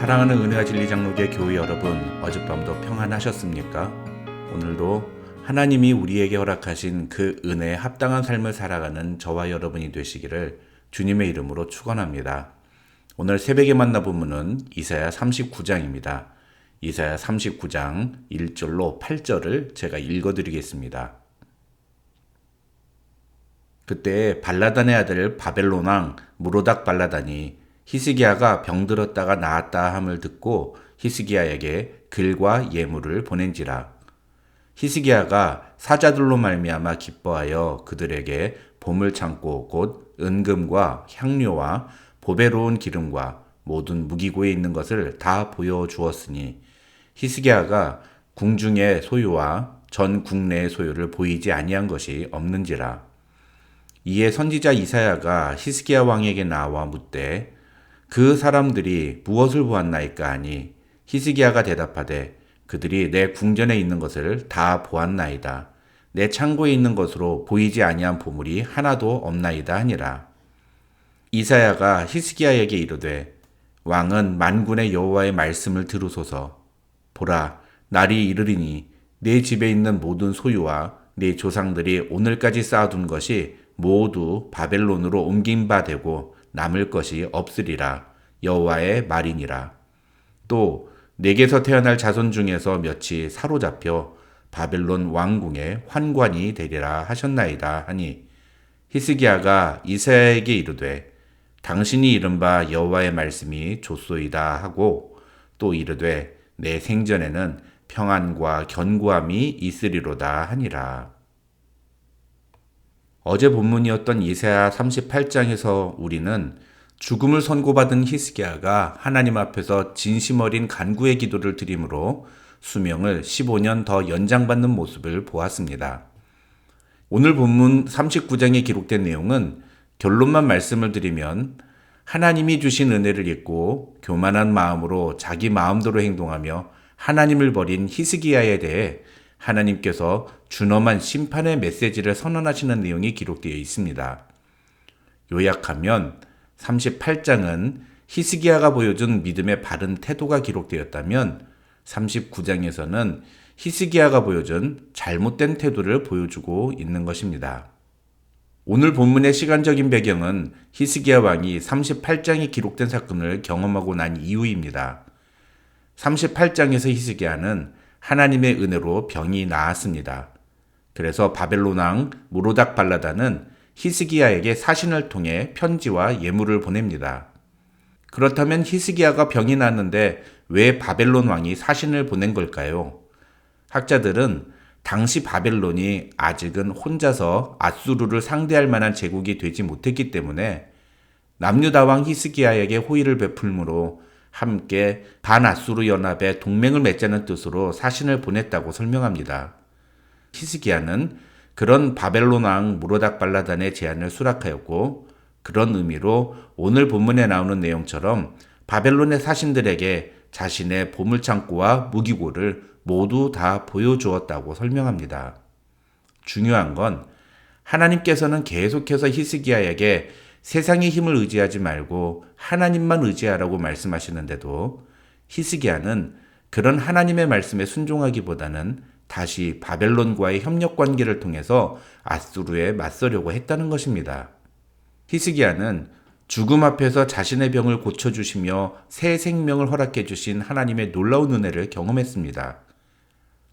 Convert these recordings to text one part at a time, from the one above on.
사랑하는 은혜와 진리 장로교회 교회 여러분, 어젯밤도 평안하셨습니까? 오늘도 하나님이 우리에게 허락하신 그 은혜에 합당한 삶을 살아가는 저와 여러분이 되시기를 주님의 이름으로 축원합니다. 오늘 새벽에 만나 본문은 이사야 39장입니다. 이사야 39장 1절로 8절을 제가 읽어드리겠습니다. 그때 발라단의 아들 바벨론 왕 무로닥 발라단이 히스기야가 병들었다가 나았다 함을 듣고 히스기야에게 글과 예물을 보낸지라. 히스기야가 사자들로 말미암아 기뻐하여 그들에게 보물창고 곧 은금과 향료와 보배로운 기름과 모든 무기고에 있는 것을 다 보여주었으니 히스기야가 궁중의 소유와 전 국내의 소유를 보이지 아니한 것이 없는지라. 이에 선지자 이사야가 히스기야 왕에게 나와 묻되 그 사람들이 무엇을 보았나이까 하니 히스기야가 대답하되 그들이 내 궁전에 있는 것을 다 보았나이다. 내 창고에 있는 것으로 보이지 아니한 보물이 하나도 없나이다 하니라. 이사야가 히스기야에게 이르되 왕은 만군의 여호와의 말씀을 들으소서. 보라, 날이 이르리니 내 집에 있는 모든 소유와 내 조상들이 오늘까지 쌓아둔 것이 모두 바벨론으로 옮긴 바 되고 남을 것이 없으리라. 여호와의 말이니라. 또 내게서 태어날 자손 중에서 몇이 사로잡혀 바벨론 왕궁의 환관이 되리라 하셨나이다 하니 히스기야가 이사야에게 이르되 당신이 이른바 여호와의 말씀이 좋소이다 하고 또 이르되 내 생전에는 평안과 견고함이 있으리로다 하니라. 어제 본문이었던 이사야 38장에서 우리는 죽음을 선고받은 히스기야가 하나님 앞에서 진심 어린 간구의 기도를 드림으로 수명을 15년 더 연장받는 모습을 보았습니다. 오늘 본문 39장에 기록된 내용은 결론만 말씀을 드리면 하나님이 주신 은혜를 잊고 교만한 마음으로 자기 마음대로 행동하며 하나님을 버린 히스기야에 대해 하나님께서 준엄한 심판의 메시지를 선언하시는 내용이 기록되어 있습니다. 요약하면 38장은 히스기야가 보여준 믿음의 바른 태도가 기록되었다면 39장에서는 히스기야가 보여준 잘못된 태도를 보여주고 있는 것입니다. 오늘 본문의 시간적인 배경은 히스기야 왕이 38장에 기록된 사건을 경험하고 난 이후입니다. 38장에서 히스기야는 하나님의 은혜로 병이 나았습니다. 그래서 바벨론 왕 무로닥 발라단은 히스기야에게 사신을 통해 편지와 예물을 보냅니다. 그렇다면 히스기야가 병이 났는데 왜 바벨론 왕이 사신을 보낸 걸까요? 학자들은 당시 바벨론이 아직은 혼자서 아수르를 상대할 만한 제국이 되지 못했기 때문에 남유다 왕 히스기야에게 호의를 베풀므로 함께 반아수르 연합의 동맹을 맺자는 뜻으로 사신을 보냈다고 설명합니다. 히스기야는 그런 바벨론 왕 무로닥 발라단의 제안을 수락하였고 그런 의미로 오늘 본문에 나오는 내용처럼 바벨론의 사신들에게 자신의 보물창고와 무기고를 모두 다 보여주었다고 설명합니다. 중요한 건 하나님께서는 계속해서 히스기야에게 세상의 힘을 의지하지 말고 하나님만 의지하라고 말씀하시는데도 히스기야는 그런 하나님의 말씀에 순종하기보다는 다시 바벨론과의 협력 관계를 통해서 아수르에 맞서려고 했다는 것입니다. 히스기야는 죽음 앞에서 자신의 병을 고쳐주시며 새 생명을 허락해 주신 하나님의 놀라운 은혜를 경험했습니다.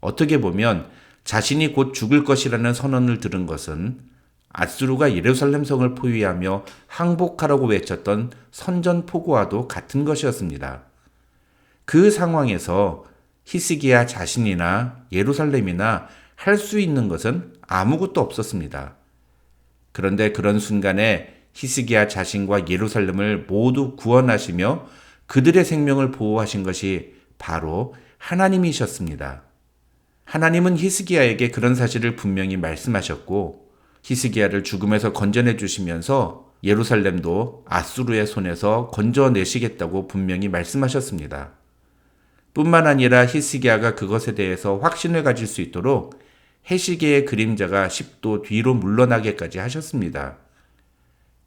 어떻게 보면 자신이 곧 죽을 것이라는 선언을 들은 것은 아수르가 예루살렘 성을 포위하며 항복하라고 외쳤던 선전포고와도 같은 것이었습니다. 그 상황에서 히스기야 자신이나 예루살렘이나 할 수 있는 것은 아무것도 없었습니다. 그런데 그런 순간에 히스기야 자신과 예루살렘을 모두 구원하시며 그들의 생명을 보호하신 것이 바로 하나님이셨습니다. 하나님은 히스기야에게 그런 사실을 분명히 말씀하셨고 히스기야를 죽음에서 건져내 주시면서 예루살렘도 아수르의 손에서 건져내시겠다고 분명히 말씀하셨습니다. 뿐만 아니라 히스기야가 그것에 대해서 확신을 가질 수 있도록 해시계의 그림자가 10도 뒤로 물러나게까지 하셨습니다.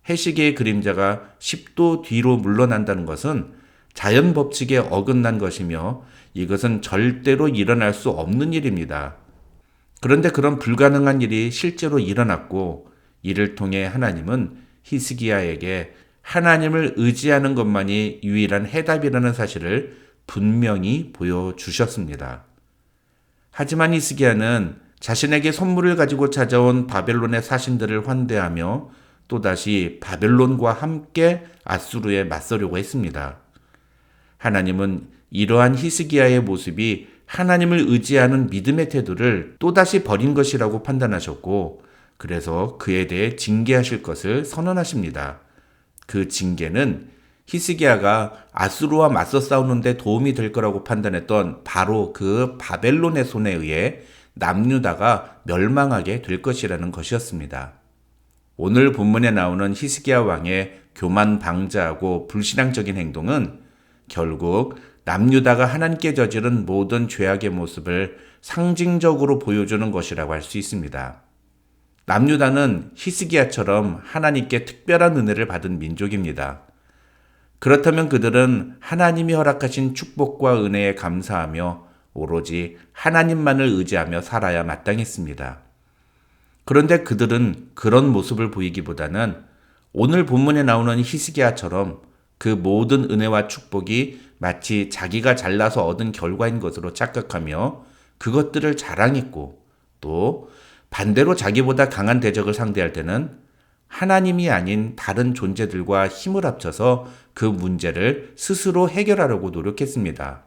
해시계의 그림자가 10도 뒤로 물러난다는 것은 자연 법칙에 어긋난 것이며 이것은 절대로 일어날 수 없는 일입니다. 그런데 그런 불가능한 일이 실제로 일어났고 이를 통해 하나님은 히스기야에게 하나님을 의지하는 것만이 유일한 해답이라는 사실을 분명히 보여주셨습니다. 하지만 히스기야는 자신에게 선물을 가지고 찾아온 바벨론의 사신들을 환대하며 또다시 바벨론과 함께 아수르에 맞서려고 했습니다. 하나님은 이러한 히스기야의 모습이 하나님을 의지하는 믿음의 태도를 또다시 버린 것이라고 판단하셨고 그래서 그에 대해 징계하실 것을 선언하십니다. 그 징계는 히스기야가 아수르와 맞서 싸우는 데 도움이 될 거라고 판단했던 바로 그 바벨론의 손에 의해 남유다가 멸망하게 될 것이라는 것이었습니다. 오늘 본문에 나오는 히스기야 왕의 교만 방자하고 불신앙적인 행동은 결국 남유다가 하나님께 저지른 모든 죄악의 모습을 상징적으로 보여주는 것이라고 할 수 있습니다. 남유다는 히스기야처럼 하나님께 특별한 은혜를 받은 민족입니다. 그렇다면 그들은 하나님이 허락하신 축복과 은혜에 감사하며 오로지 하나님만을 의지하며 살아야 마땅했습니다. 그런데 그들은 그런 모습을 보이기보다는 오늘 본문에 나오는 히스기야처럼 그 모든 은혜와 축복이 마치 자기가 잘나서 얻은 결과인 것으로 착각하며 그것들을 자랑했고 또 반대로 자기보다 강한 대적을 상대할 때는 하나님이 아닌 다른 존재들과 힘을 합쳐서 그 문제를 스스로 해결하려고 노력했습니다.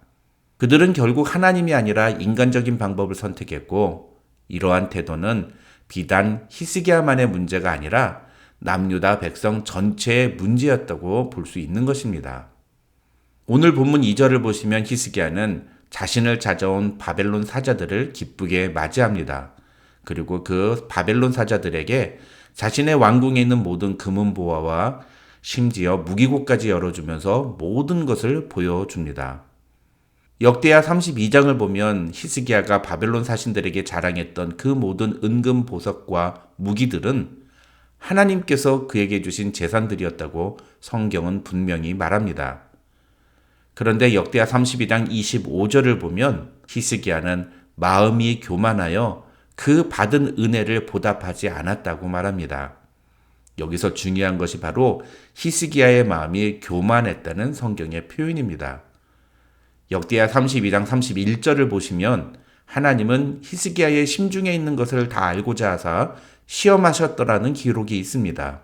그들은 결국 하나님이 아니라 인간적인 방법을 선택했고 이러한 태도는 비단 히스기야만의 문제가 아니라 남유다 백성 전체의 문제였다고 볼 수 있는 것입니다. 오늘 본문 2절을 보시면 히스기야는 자신을 찾아온 바벨론 사자들을 기쁘게 맞이합니다. 그리고 그 바벨론 사자들에게 자신의 왕궁에 있는 모든 금은보화와 심지어 무기고까지 열어주면서 모든 것을 보여줍니다. 역대하 32장을 보면 히스기야가 바벨론 사신들에게 자랑했던 그 모든 은금 보석과 무기들은 하나님께서 그에게 주신 재산들이었다고 성경은 분명히 말합니다. 그런데 역대하 32장 25절을 보면 히스기야는 마음이 교만하여 그 받은 은혜를 보답하지 않았다고 말합니다. 여기서 중요한 것이 바로 히스기야의 마음이 교만했다는 성경의 표현입니다. 역대하 32장 31절을 보시면 하나님은 히스기야의 심중에 있는 것을 다 알고자 하사 시험하셨더라는 기록이 있습니다.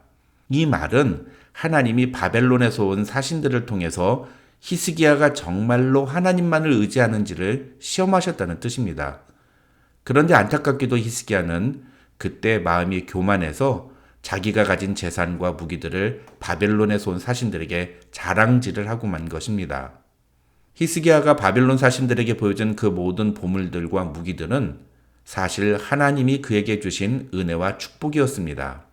이 말은 하나님이 바벨론에서 온 사신들을 통해서 히스기야가 정말로 하나님만을 의지하는지를 시험하셨다는 뜻입니다. 그런데 안타깝게도 히스기야는 그때 마음이 교만해서 자기가 가진 재산과 무기들을 바벨론에서 온 사신들에게 자랑질을 하고 만 것입니다. 히스기야가 바벨론 사신들에게 보여준 그 모든 보물들과 무기들은 사실 하나님이 그에게 주신 은혜와 축복이었습니다.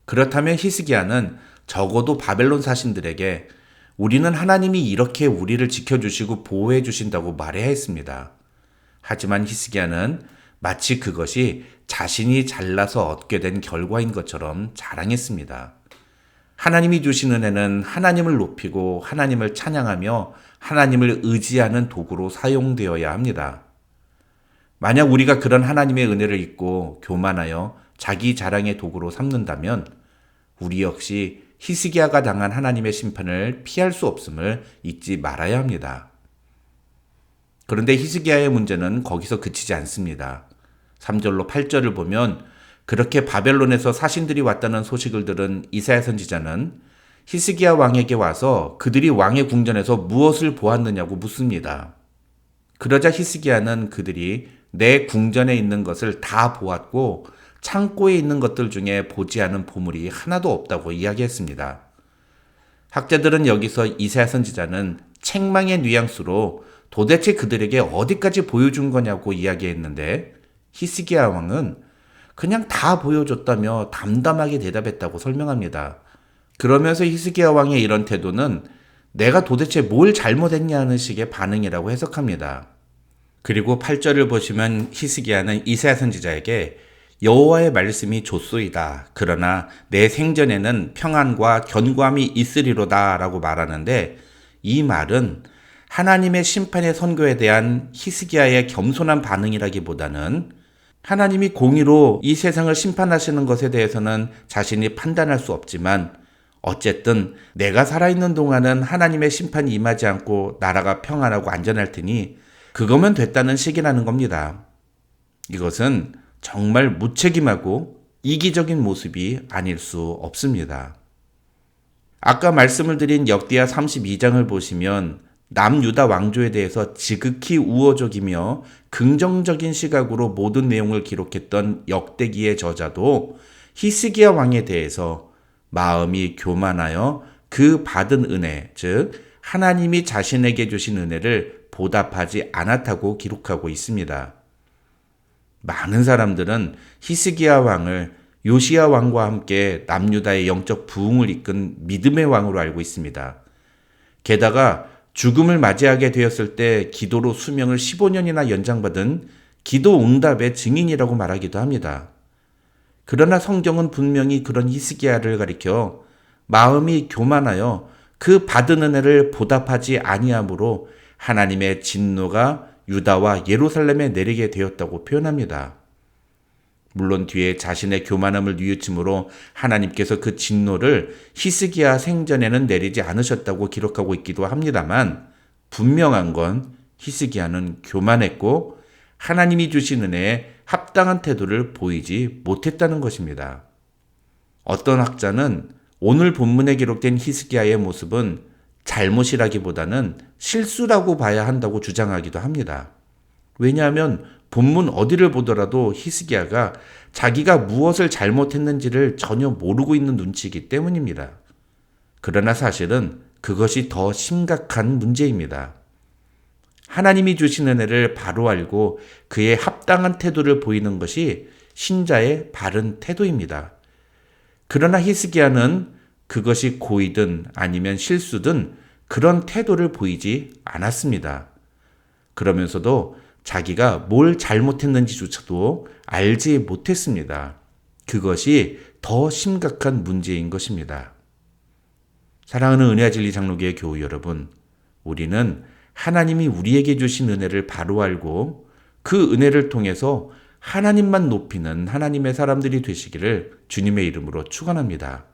그렇다면 히스기야는 적어도 바벨론 사신들에게 우리는 하나님이 이렇게 우리를 지켜주시고 보호해 주신다고 말해야 했습니다. 하지만 히스기야는 마치 그것이 자신이 잘나서 얻게 된 결과인 것처럼 자랑했습니다. 하나님이 주신 은혜는 하나님을 높이고 하나님을 찬양하며 하나님을 의지하는 도구로 사용되어야 합니다. 만약 우리가 그런 하나님의 은혜를 잊고 교만하여 자기 자랑의 도구로 삼는다면 우리 역시 히스기야가 당한 하나님의 심판을 피할 수 없음을 잊지 말아야 합니다. 그런데 히스기야의 문제는 거기서 그치지 않습니다. 3절로 8절을 보면 그렇게 바벨론에서 사신들이 왔다는 소식을 들은 이사야 선지자는 히스기야 왕에게 와서 그들이 왕의 궁전에서 무엇을 보았느냐고 묻습니다. 그러자 히스기야는 그들이 내 궁전에 있는 것을 다 보았고 창고에 있는 것들 중에 보지 않은 보물이 하나도 없다고 이야기했습니다. 학자들은 여기서 이사야 선지자는 책망의 뉘앙스로 도대체 그들에게 어디까지 보여준 거냐고 이야기했는데 히스기야 왕은 그냥 다 보여줬다며 담담하게 대답했다고 설명합니다. 그러면서 히스기야 왕의 이런 태도는 내가 도대체 뭘 잘못했냐는 식의 반응이라고 해석합니다. 그리고 8절을 보시면 히스기야는 이사야 선지자에게 여호와의 말씀이 좋소이다. 그러나 내 생전에는 평안과 견고함이 있으리로다 라고 말하는데 이 말은 하나님의 심판의 선고에 대한 히스기야의 겸손한 반응이라기보다는 하나님이 공의로 이 세상을 심판하시는 것에 대해서는 자신이 판단할 수 없지만 어쨌든 내가 살아있는 동안은 하나님의 심판이 임하지 않고 나라가 평안하고 안전할 테니 그거면 됐다는 식이라는 겁니다. 이것은 정말 무책임하고 이기적인 모습이 아닐 수 없습니다. 아까 말씀을 드린 역대하 32장을 보시면 남유다 왕조에 대해서 지극히 우호적이며 긍정적인 시각으로 모든 내용을 기록했던 역대기의 저자도 히스기야 왕에 대해서 마음이 교만하여 그 받은 은혜, 즉 하나님이 자신에게 주신 은혜를 보답하지 않았다고 기록하고 있습니다. 많은 사람들은 히스기야 왕을 요시야 왕과 함께 남유다의 영적 부흥을 이끈 믿음의 왕으로 알고 있습니다. 게다가 죽음을 맞이하게 되었을 때 기도로 수명을 15년이나 연장받은 기도 응답의 증인이라고 말하기도 합니다. 그러나 성경은 분명히 그런 히스기야를 가리켜 마음이 교만하여 그 받은 은혜를 보답하지 아니함으로 하나님의 진노가 유다와 예루살렘에 내리게 되었다고 표현합니다. 물론 뒤에 자신의 교만함을 뉘우침으로 하나님께서 그 진노를 히스기야 생전에는 내리지 않으셨다고 기록하고 있기도 합니다만 분명한 건 히스기야는 교만했고 하나님이 주신 은혜에 합당한 태도를 보이지 못했다는 것입니다. 어떤 학자는 오늘 본문에 기록된 히스기야의 모습은 잘못이라기보다는 실수라고 봐야 한다고 주장하기도 합니다. 왜냐하면 본문 어디를 보더라도 히스기야가 자기가 무엇을 잘못했는지를 전혀 모르고 있는 눈치이기 때문입니다. 그러나 사실은 그것이 더 심각한 문제입니다. 하나님이 주신 은혜를 바로 알고 그에 합당한 태도를 보이는 것이 신자의 바른 태도입니다. 그러나 히스기야는 그것이 고의든 아니면 실수든 그런 태도를 보이지 않았습니다. 그러면서도 자기가 뭘 잘못했는지조차도 알지 못했습니다. 그것이 더 심각한 문제인 것입니다. 사랑하는 은혜와 진리 장로교회 교우 여러분, 우리는 하나님이 우리에게 주신 은혜를 바로 알고 그 은혜를 통해서 하나님만 높이는 하나님의 사람들이 되시기를 주님의 이름으로 축원합니다.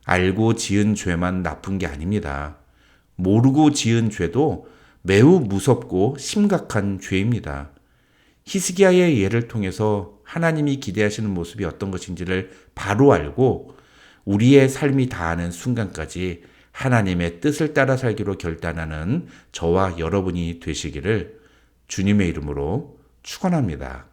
알고 지은 죄만 나쁜 게 아닙니다. 모르고 지은 죄도 매우 무섭고 심각한 죄입니다. 히스기야의 예를 통해서 하나님이 기대하시는 모습이 어떤 것인지를 바로 알고 우리의 삶이 다하는 순간까지 하나님의 뜻을 따라 살기로 결단하는 저와 여러분이 되시기를 주님의 이름으로 축원합니다.